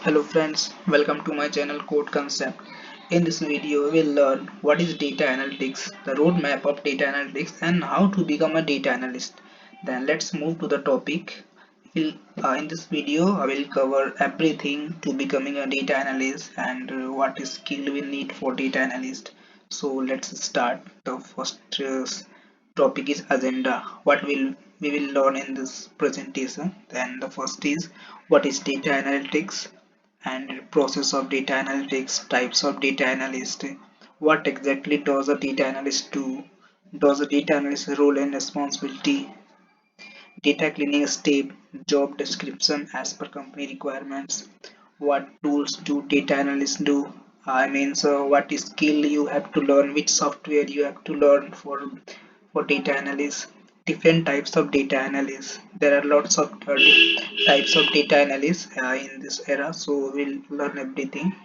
Hello friends, welcome to my channel Code Concept. In this video, we will learn what is data analytics, the roadmap of data analytics, and how to become a data analyst. Then let's move to the topic. In this video, I will cover everything to becoming a data analyst and what is skill we need for data analyst. So let's start. The first topic is agenda. What will we will learn in this presentation? Then the first is what is data analytics and process of data analytics, types of data analyst, what exactly does a data analyst do, does a data analyst role and responsibility, data cleaning step, job description as per company requirements, what tools do data analysts do, so what skill you have to learn, which software you have to learn for data analysis, different types of data analysis. There are lots of types of data analysis in this era, so we'll learn everything.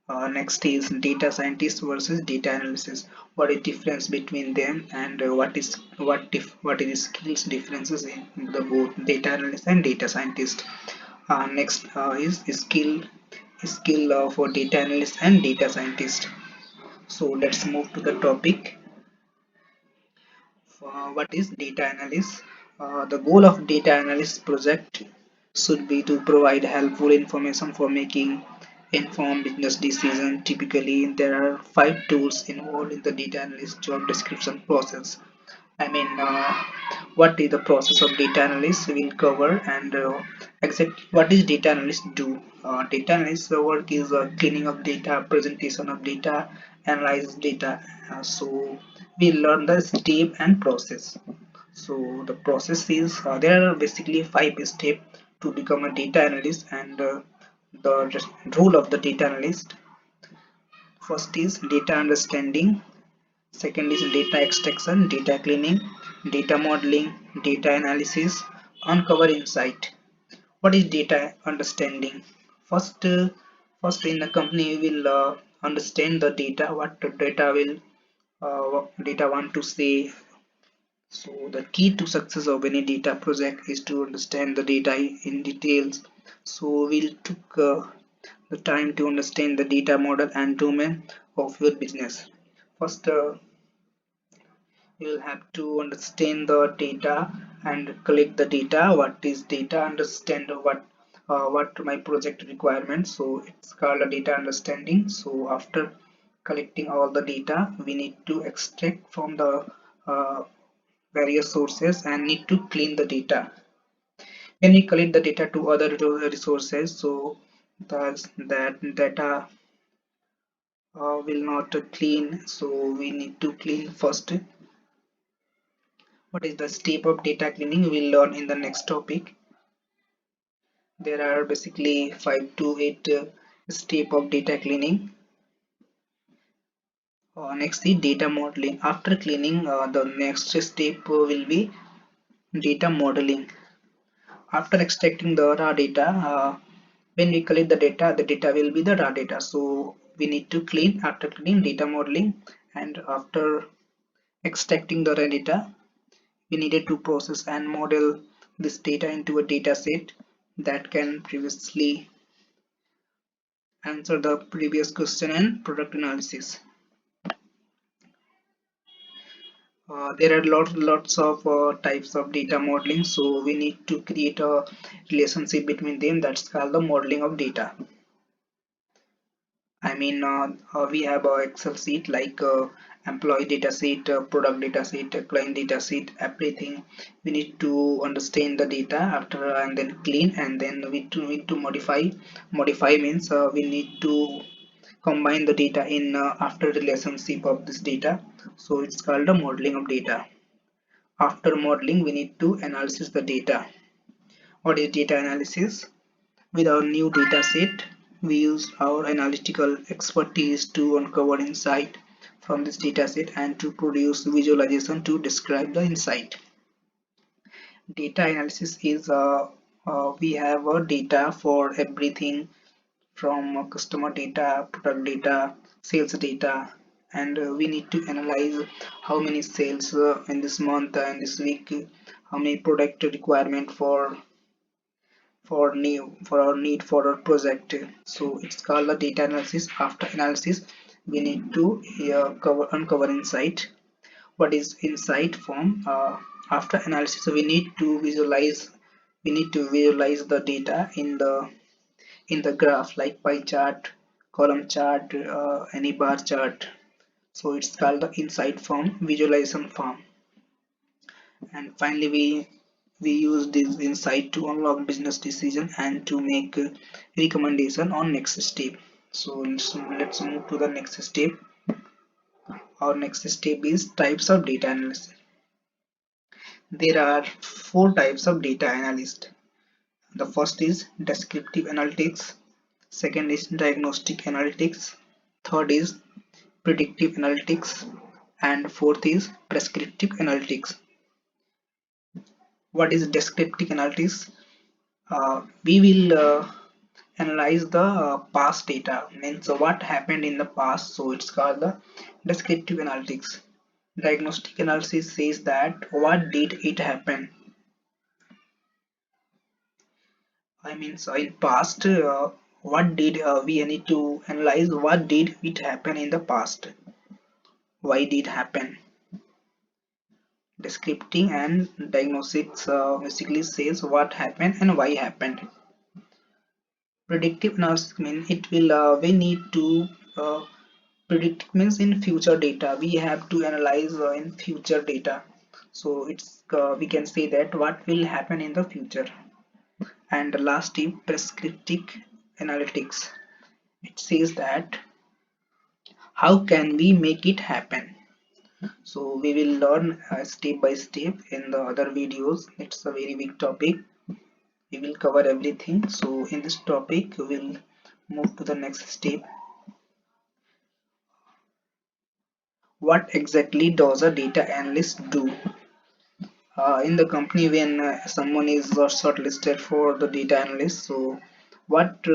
Next is data scientist versus data analysis. What is difference between them, and what is skills differences in the both data analyst and data scientist. Next is skill for data analyst and data scientist. So let's move to the topic. What is data analyst? The goal of data analyst project should be to provide helpful information for making informed business decisions. Typically, there are 5 tools involved in the data analyst job description process. What is the process of data analyst we'll cover, and exactly what is data analyst do. Data analyst work is cleaning of data, presentation of data, analyze data. So we learn the step and process. So the process is there are basically 5 steps to become a data analyst, and the role of the data analyst. First is data understanding. Second is data extraction, data cleaning, data modeling, data analysis, uncover insight. What is data understanding? First, first in the company we will understand the data, what the data will, what data want to say. So the key to success of any data project is to understand the data in details. So we'll took the time to understand the data model and domain of your business. First, you'll have to understand the data and collect the data. What is data? Understand what my project requirements. So it's called a data understanding. So after collecting all the data, we need to extract from the uh, various sources and need to clean the data. When we collect the data to other resources, so that data will not clean. So we need to clean first. What is the step of data cleaning? We'll learn in the next topic. There are basically 5 to 8 step of data cleaning. Next is data modeling. After cleaning, the next step will be data modeling. After extracting the raw data, when we collect the data will be the raw data. So we need to clean. After cleaning, data modeling, and after extracting the raw data, we needed to process and model this data into a data set that can previously answer the previous question and product analysis. There are lots of types of data modeling, so we need to create a relationship between them. That's called the modeling of data. We have a Excel sheet like employee data sheet, product data sheet, client data sheet, everything. We need to understand the data after and then clean, and then we need to modify. Modify means we need to combine the data in after relationship of this data. So it's called the modeling of data. After modeling, we need to analysis the data. What is data analysis? With our new data set, we use our analytical expertise to uncover insight from this data set and to produce visualization to describe the insight. Data analysis is we have data for everything from customer data, product data, sales data, and we need to analyze how many sales in this month and this week, how many product requirement for our need for our project. So it's called the data analysis. After analysis, we need to uncover insight. What is insight from? After analysis, we need to visualize. We need to visualize the data in the graph, like pie chart, column chart, any bar chart. So it's called the insight form, visualization form. And finally, we use this insight to unlock business decision and to make recommendation on next step. So let's move to the next step. Our next step is types of data analysis. There are four types of data analyst. The first is descriptive analytics, second is diagnostic analytics, third is predictive analytics, and fourth is prescriptive analytics. What is descriptive analytics? We will analyze the past data, means what happened in the past, so it's called the descriptive analytics. Diagnostic analysis says that what did it happen, I mean, so in past, what did we need to analyze what did it happen in the past, why did happen. Descripting and diagnostics basically says what happened and why happened. Predictive analysis means it will we need to predict, means in future data we have to analyze in future data. So it's we can say that what will happen in the future. And the last tip, prescriptive analytics, it says that how can we make it happen. So we will learn step by step in the other videos. It's a very big topic, we will cover everything. So in this topic we will move to the next step. What exactly does a data analyst do in the company when someone is shortlisted for the data analyst? So what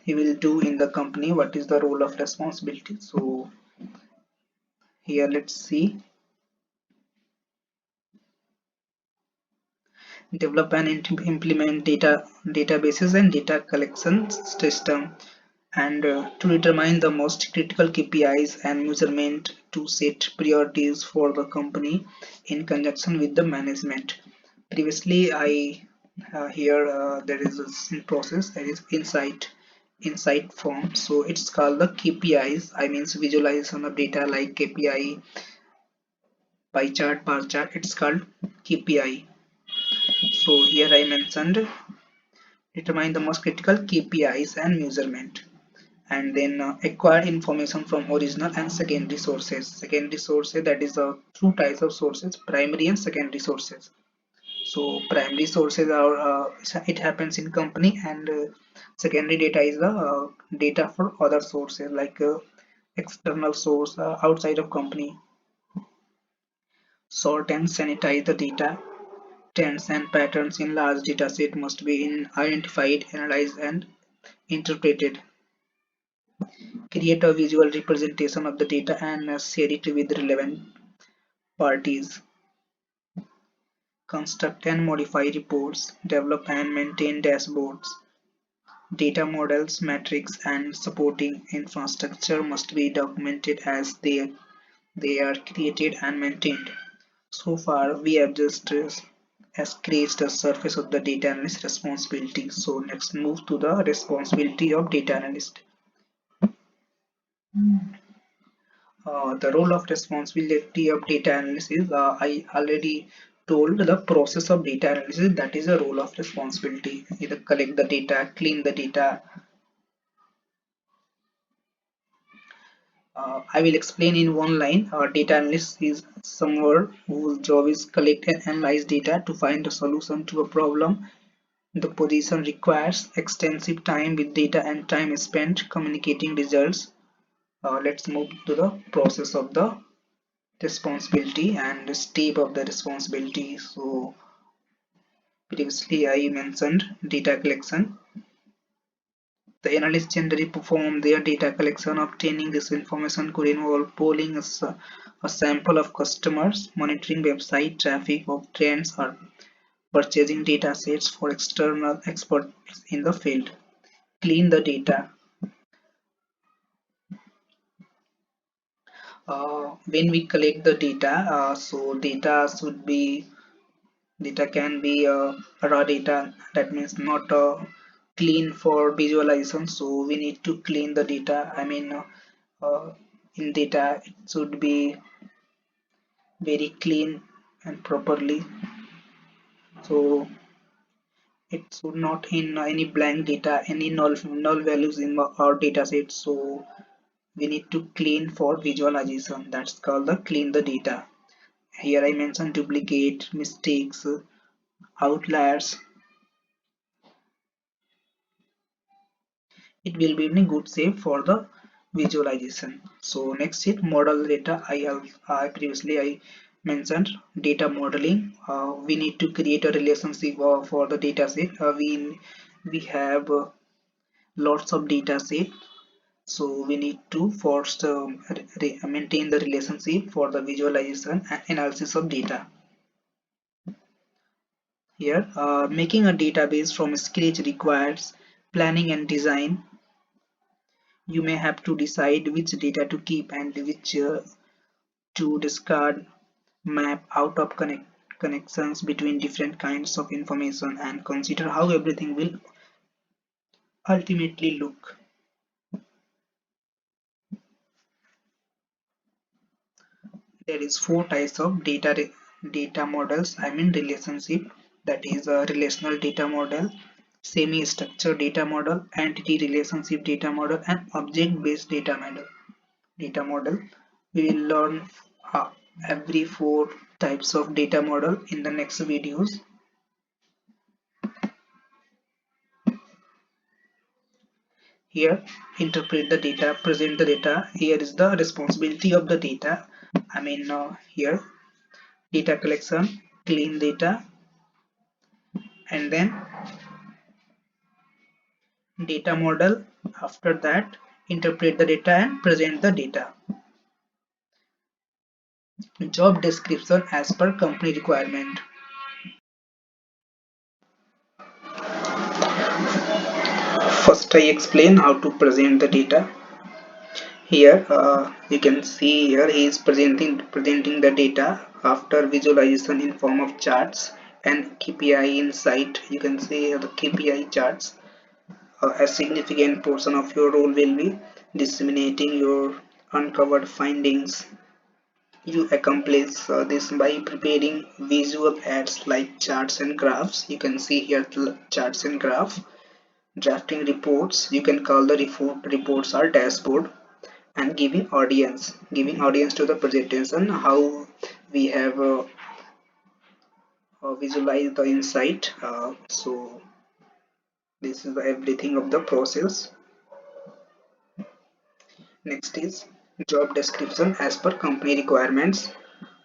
he will do in the company, what is the role of responsibility? So here let's see. Develop and implement databases and data collection system, and to determine the most critical KPIs and measurement, to set priorities for the company in conjunction with the management. Previously, I here there is a process, that is insight form. So it's called the KPIs. I means visualization of data like KPI, pie chart, bar chart. It's called KPI. So here I mentioned determine the most critical KPIs and measurement, and then acquire information from original and secondary sources. Secondary sources, that is two types of sources, primary and secondary sources. So primary sources are it happens in company, and secondary data is the data for other sources like external source outside of company. Sort and sanitize the data. Trends and patterns in large data set must be identified, analyzed, and interpreted. Create a visual representation of the data and share it with relevant parties. Construct and modify reports. Develop and maintain dashboards. Data models, metrics, and supporting infrastructure must be documented as they are created and maintained. So far, we have just scratched the surface of the data analyst responsibility. So let's move to the responsibility of data analyst. The role of responsibility of data analysis, I already told the process of data analysis, that is a role of responsibility. Either collect the data, clean the data. I will explain in one line. Data analyst is someone whose job is collect and analyze data to find a solution to a problem. The position requires extensive time with data and time spent communicating results. Let's move to the process of the responsibility and the step of the responsibility. So previously I mentioned data collection. The analysts generally perform their data collection. Obtaining this information could involve polling a sample of customers, monitoring website traffic or trends, or purchasing data sets for external experts in the field. Clean the data. When we collect the data, so data can be raw data, that means not clean for visualization, so we need to clean the data. Uh, in data it should be very clean and properly, so it should not in any blank data, any null values in our data set, so we need to clean for visualization. That's called the clean the data. Here I mentioned duplicate, mistakes, outliers. It will be in good shape for the visualization. So next is model data. I previously I mentioned data modeling. We need to create a relationship for the data set. We have lots of data set, so we need to first maintain the relationship for the visualization and analysis of data. Here, making a database from scratch requires planning and design. You may have to decide which data to keep and which to discard, map out of connections between different kinds of information, and consider how everything will ultimately look. There is four types of data models. Relationship, that is a relational data model, semi-structured data model, entity relationship data model, and object-based data model. We will learn uh, every four types of data model in the next videos. Here, interpret the data, present the data. Here is the responsibility of the data. Here, data collection, clean data, and then data model. After that, interpret the data and present the data. Job description as per company requirement. First, I explain how to present the data. Here, you can see here he is presenting the data after visualization in form of charts and KPI insight. You can see the KPI charts. A significant portion of your role will be disseminating your uncovered findings. You accomplish this by preparing visual aids like charts and graphs. You can see here the charts and graph. Drafting reports. You can call the reports or dashboard, and giving audience to the presentation how we have visualized the insight. So this is everything of the process. Next is job description as per company requirements.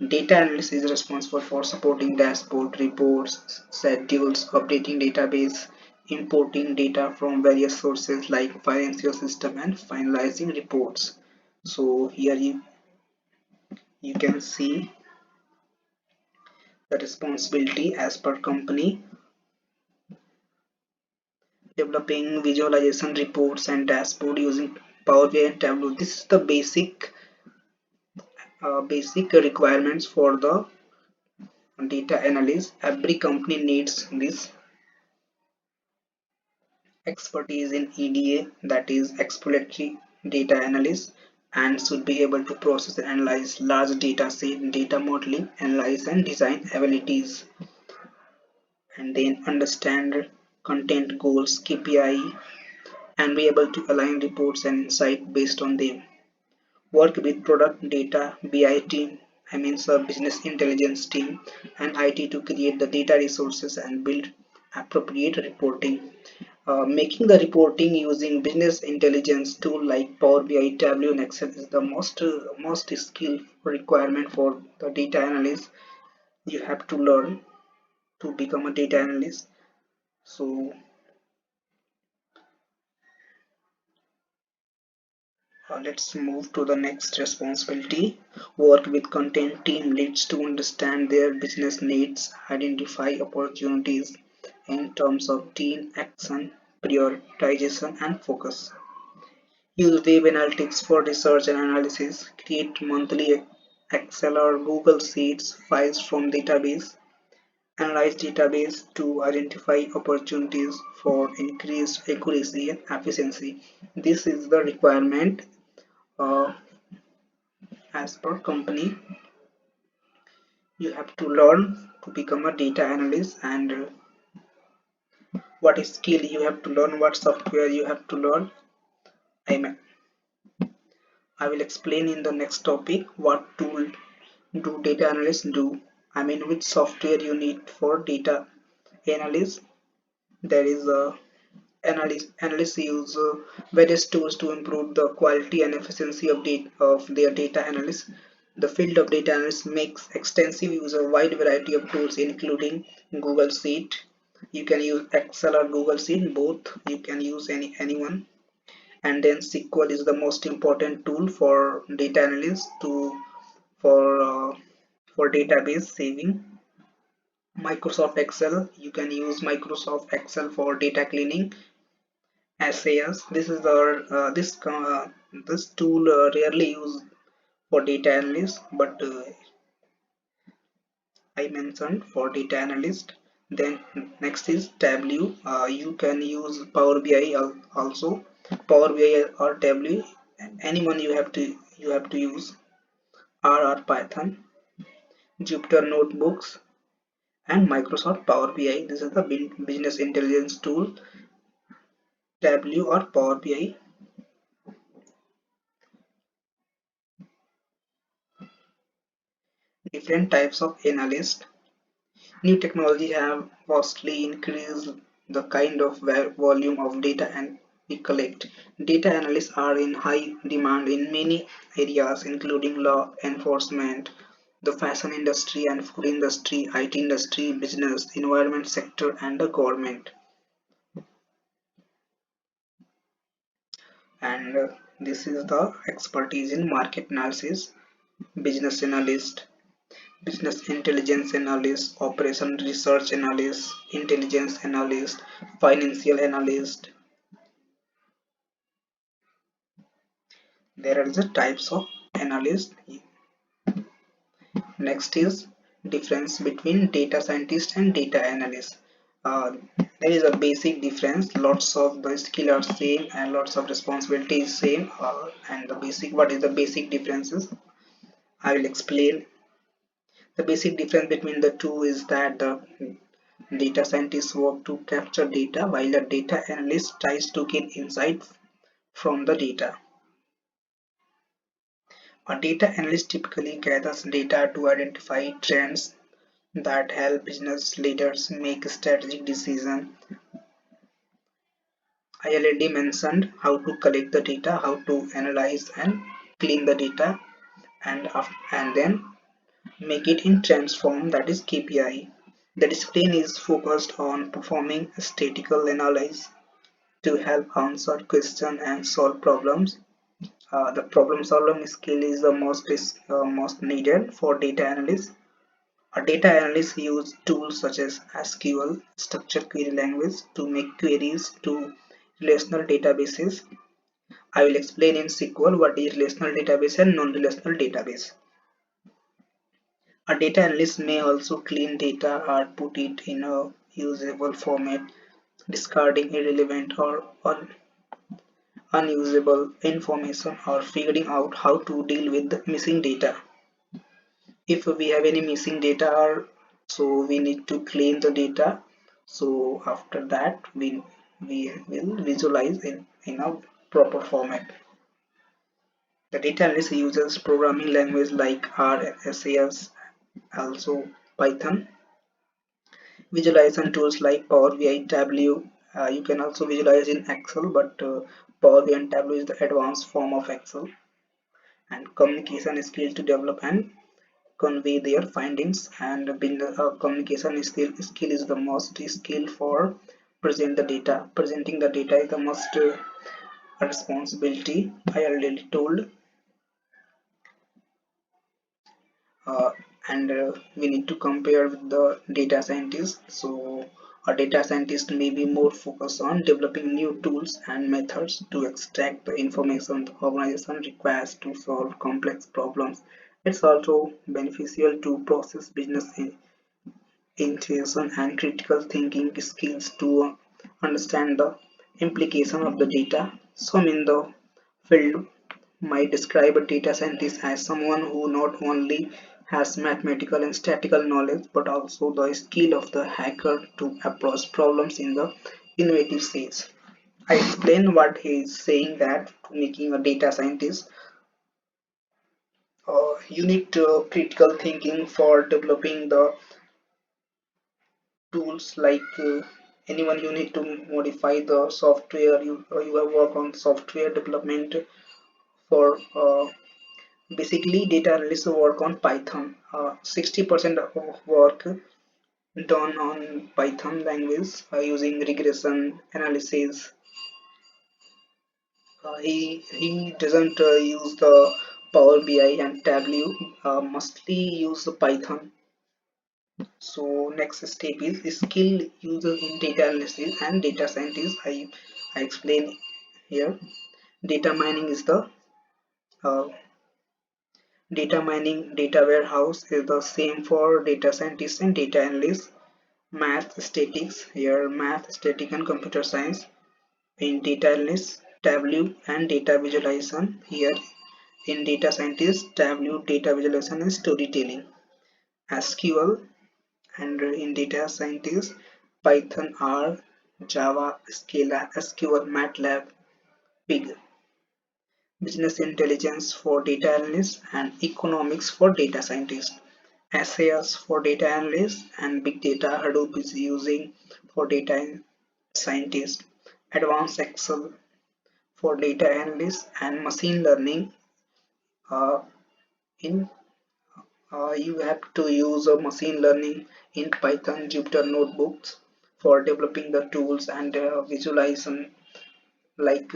Data analyst is responsible for supporting dashboard, reports, schedules, updating database, importing data from various sources like financial system, and finalizing reports. So here you can see the responsibility as per company. Developing visualization reports and dashboard using Power BI and Tableau. This is the basic requirements for the data analyst. Every company needs this expertise in EDA, that is exploratory data analysis, and should be able to process and analyze large data set, data modeling, analyze and design abilities, and then understand content goals, KPI, and be able to align reports and insight based on them. Work with product data BI team, business intelligence team, and IT to create the data resources and build appropriate reporting. Making the reporting using business intelligence tool like Power BI, Tableau, and Excel is the most skill requirement for the data analyst. You have to learn to become a data analyst. So Let's move to the next responsibility. Work with content team leads to understand their business needs, identify opportunities in terms of team action, prioritization, and focus. Use web analytics for research and analysis. Create monthly Excel or Google Sheets files from database. Analyze database to identify opportunities for increased accuracy and efficiency. This is the requirement uh, as per company. You have to learn to become a data analyst, and what skill you have to learn, what software you have to learn. I will explain in the next topic what tool do data analysts do. Which software you need for data analysis. There is a analysts use various tools to improve the quality and efficiency of their data analysis. The field of data analysis makes extensive use of a wide variety of tools, including Google Sheet. You can use Excel or Google Sheet, both. You can use anyone. And then SQL is the most important tool for data analysis for uh, for database saving. Microsoft Excel, you can use Microsoft Excel for data cleaning. SAS, this is our this tool rarely used for data analysis, but I mentioned for data analyst. Then next is Tableau. You can use Power BI also. Power BI or Tableau, anyone you have to use. R or Python, Jupyter Notebooks, and Microsoft Power BI. This is the business intelligence tool. Tableau or Power BI. Different types of analyst. New technology have vastly increased the kind of volume of data and we collect. Data analysts are in high demand in many areas, including law enforcement, the fashion industry and food industry, IT industry, business, environment sector, and the government. And this is the expertise in market analysis, business analyst, business intelligence analyst, operation research analyst, intelligence analyst, financial analyst. There are the types of analyst. Next is difference between data scientist and data analyst. There is a basic difference. Lots of the skill are same and lots of responsibility is same. And the basic, what is the basic differences? I will explain. The basic difference between the two is that the data scientists work to capture data while a data analyst tries to gain insight from the data. A data analyst typically gathers data to identify trends that help business leaders make strategic decisions. I already mentioned how to collect the data, how to analyze and clean the data, and then make it in trends form, that is KPI. The discipline is focused on performing statistical analysis to help answer questions and solve problems. The problem solving skill is the most needed for data analysts. A data analyst uses tools such as SQL, structured query language, to make queries to relational databases. I will explain in SQL what is relational database and non-relational database. A data analyst may also clean data or put it in a usable format, discarding irrelevant or unusable information or figuring out how to deal with the missing data. If we have any missing data, so we need to clean the data. So after that we will visualize in a proper format. The data analyst uses programming language like R, SAS, also Python. Visualization tools like Power BI, Tableau. You can also visualize in Excel, but Power BI and Tableau is the advanced form of Excel. And communication skills to develop and convey their findings. And communication skill is the most skill for presenting the data is the most a responsibility I already told, uh, and we need to compare with the data scientist. So a data scientist may be more focused on developing new tools and methods to extract the information the organization requires to solve complex problems. It's also beneficial to process business intuition and critical thinking skills to understand the implication of the data. Some in the field might describe a data scientist as someone who not only has mathematical and statistical knowledge but also the skill of the hacker to approach problems in the innovative ways. I explain what he is saying, that making a data scientist, you need to critical thinking for developing the tools, like anyone you need to modify the software. You have work on software development for basically data analysts work on Python. 60% of work done on Python language using regression analysis. He doesn't use the Power BI and Tableau. Mostly use the Python. So next step is skill user in data analysis and data scientist. I explain here. Data mining is the uh, data mining data warehouse is the same for data scientists and data analysts. Math statics here, math static and computer science in data analysts, Tableau and data visualization here. In data scientists, Tableau data visualization and storytelling. SQL, and in data scientists, Python, R, Java, Scala, SQL, MATLAB, Pig. Business intelligence for data analysts and economics for data scientists. SAS for data analysts and big data Hadoop is using for data scientists. Advanced Excel for data analysts and machine learning. Uh, in You have to use a machine learning in Python Jupyter notebooks for developing the tools and visualization, like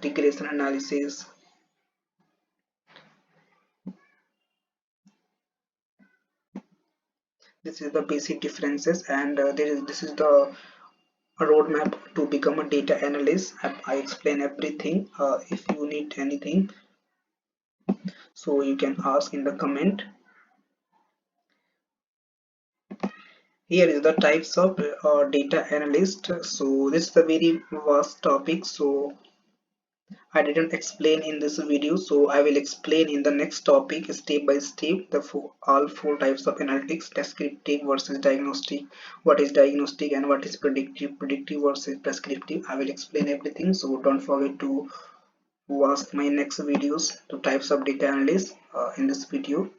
regression analysis. This is the basic differences, and this is the roadmap to become a data analyst. I explain everything. If you need anything, so you can ask in the comment. Here is the types of data analyst. So this is a very vast topic, so I didn't explain in this video, so I will explain in the next topic step by step the all four types of analytics: descriptive versus diagnostic, what is diagnostic, and what is predictive, predictive versus prescriptive. I will explain everything, so don't forget to watch my next videos to types of data analysts in this video.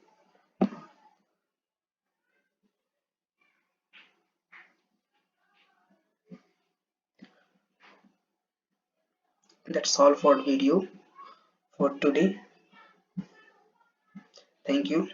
That's all for video for today. Thank you.